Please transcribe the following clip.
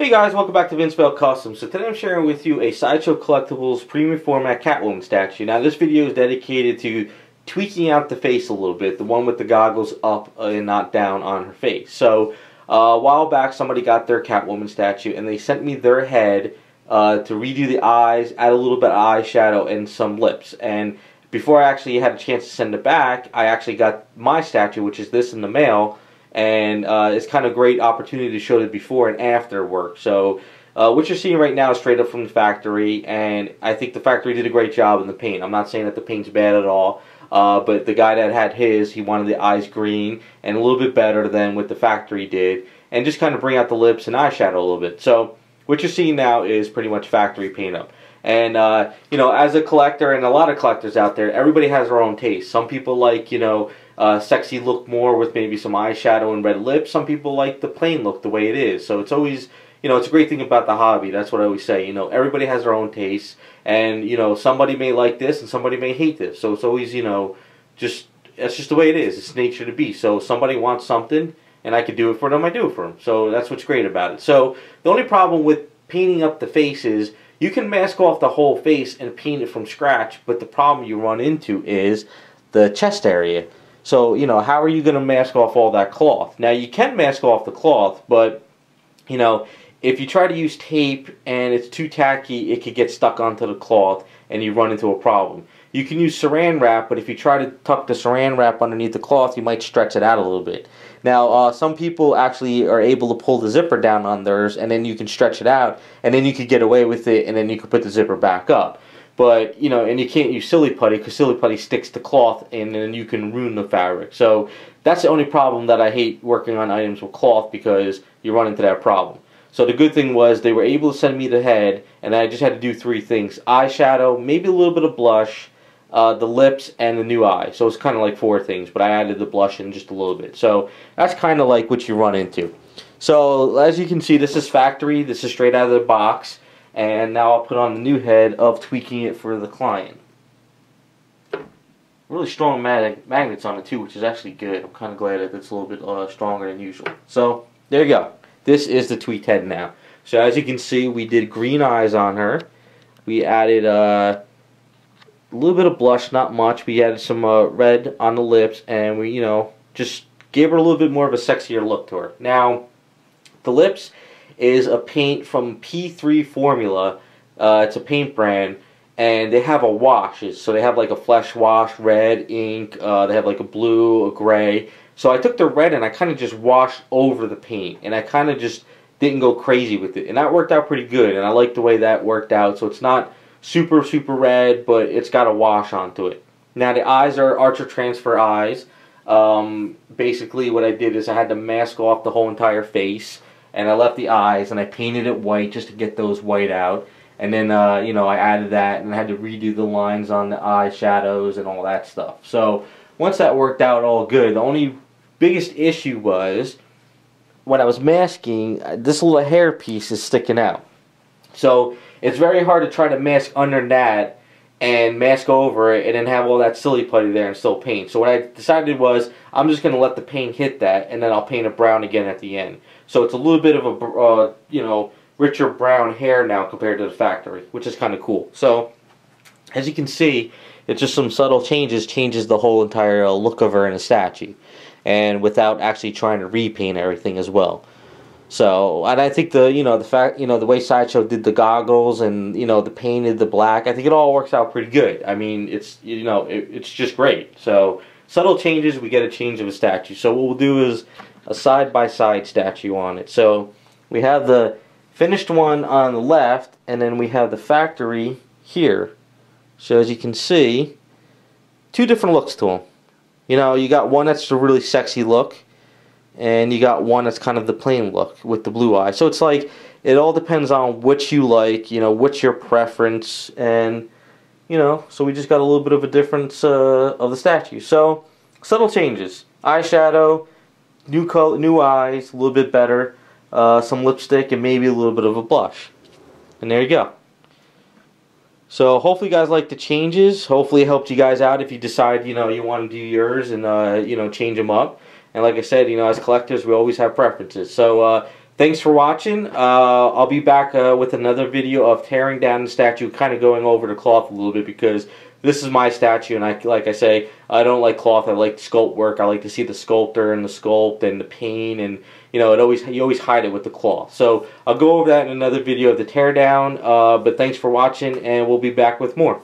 Hey guys, welcome back to Vince-Vell Custom. So today I'm sharing with you a Sideshow Collectibles premium format Catwoman statue. Now this video is dedicated to tweaking out the face a little bit, the one with the goggles up and not down on her face. So a while back somebody got their Catwoman statue and they sent me their head to redo the eyes, add a little bit of eyeshadow and some lips. And before I actually had a chance to send it back, I actually got my statue, which is this, in the mail. And it's kind of a great opportunity to show the before and after work. So what you're seeing right now is straight up from the factory, and I think the factory did a great job in the paint. I'm not saying that the paint's bad at all, but the guy that had his, he wanted the eyes green and a little bit better than what the factory did, and just kind of bring out the lips and eyeshadow a little bit. So what you're seeing now is pretty much factory paint up. And, you know, as a collector, and a lot of collectors out there, everybody has their own taste. Some people like, you know, sexy look more with maybe some eyeshadow and red lips. Some people like the plain look the way it is. So it's always, you know, it's a great thing about the hobby. That's what I always say. You know, everybody has their own taste. And, you know, somebody may like this and somebody may hate this. So it's always, you know, that's just the way it is. It's nature to be. So if somebody wants something and I can do it for them, I do it for them. So that's what's great about it. So the only problem with painting up the face is you can mask off the whole face and paint it from scratch, but the problem you run into is the chest area. So, you know, how are you going to mask off all that cloth? Now, you can mask off the cloth, but, you know, if you try to use tape and it's too tacky, it could get stuck onto the cloth and you run into a problem. You can use saran wrap, but if you try to tuck the saran wrap underneath the cloth, you might stretch it out a little bit. Now, some people actually are able to pull the zipper down on theirs, and then you can stretch it out, and then you could get away with it, and then you could put the zipper back up. But, you know, and you can't use silly putty, because silly putty sticks to cloth, and then you can ruin the fabric. So that's the only problem that I hate working on items with cloth, because you run into that problem. So the good thing was they were able to send me the head, and I just had to do three things: eyeshadow, maybe a little bit of blush, the lips, and the new eye. So it's kind of like four things, but I added the blush in just a little bit. So that's kind of like what you run into. So as you can see, this is factory. This is straight out of the box. And now I'll put on the new head of tweaking it for the client. Really strong magnets on it too, which is actually good. I'm kind of glad that it's a little bit stronger than usual. So there you go. This is the tweaked head now. So as you can see, we did green eyes on her. We added a little bit of blush, not much. We added some red on the lips, and we, you know, just gave her a little bit more of a sexier look to her. Now, the lips is a paint from P3 Formula. It's a paint brand, and they have a wash. So they have like a flesh wash, red ink. They have like a blue, a gray. So I took the red and I kind of just washed over the paint, and I kind of just didn't go crazy with it, and that worked out pretty good. And I like the way that worked out. So it's not super red, but it's got a wash onto it. Now the eyes are Archer Transfer eyes. Basically what I did is I had to mask off the whole entire face, and I left the eyes and I painted it white just to get those white out. And then you know, I added that, and I had to redo the lines on the eye shadows and all that stuff. So once that worked out all good, the only biggest issue was when I was masking, this little hair piece is sticking out. So it's very hard to try to mask under that and mask over it and then have all that silly putty there and still paint. So what I decided was I'm just going to let the paint hit that, and then I'll paint it brown again at the end. So it's a little bit of a you know, richer brown hair now compared to the factory, which is kind of cool. So as you can see, it's just some subtle changes the whole entire look of her in a statue, and without actually trying to repaint everything as well. So, and I think the way Sideshow did the goggles and, you know, the painted the black, I think it all works out pretty good. I mean, it's, you know, it's just great. So subtle changes, we get a change of a statue. So what we'll do is a side-by-side statue on it. So we have the finished one on the left, and then we have the factory here. So as you can see, two different looks to them. You know, you got one that's a really sexy look, and you got one that's kind of the plain look with the blue eye. So it's like, it all depends on what you like, you know, what's your preference, and, you know, so we just got a little bit of a difference of the statue. So, subtle changes. Eyeshadow, new color, new eyes, a little bit better, some lipstick, and maybe a little bit of a blush. And there you go. So hopefully you guys like the changes. Hopefully it helped you guys out if you decide, you know, you want to do yours and, you know, change them up. And like I said, you know, as collectors, we always have preferences. So thanks for watching. I'll be back with another video of tearing down the statue, kind of going over the cloth a little bit, because this is my statue, and like I say, I don't like cloth. I like sculpt work. I like to see the sculptor and the sculpt and the paint, and you always hide it with the cloth. So I'll go over that in another video of the teardown. But thanks for watching, and we'll be back with more.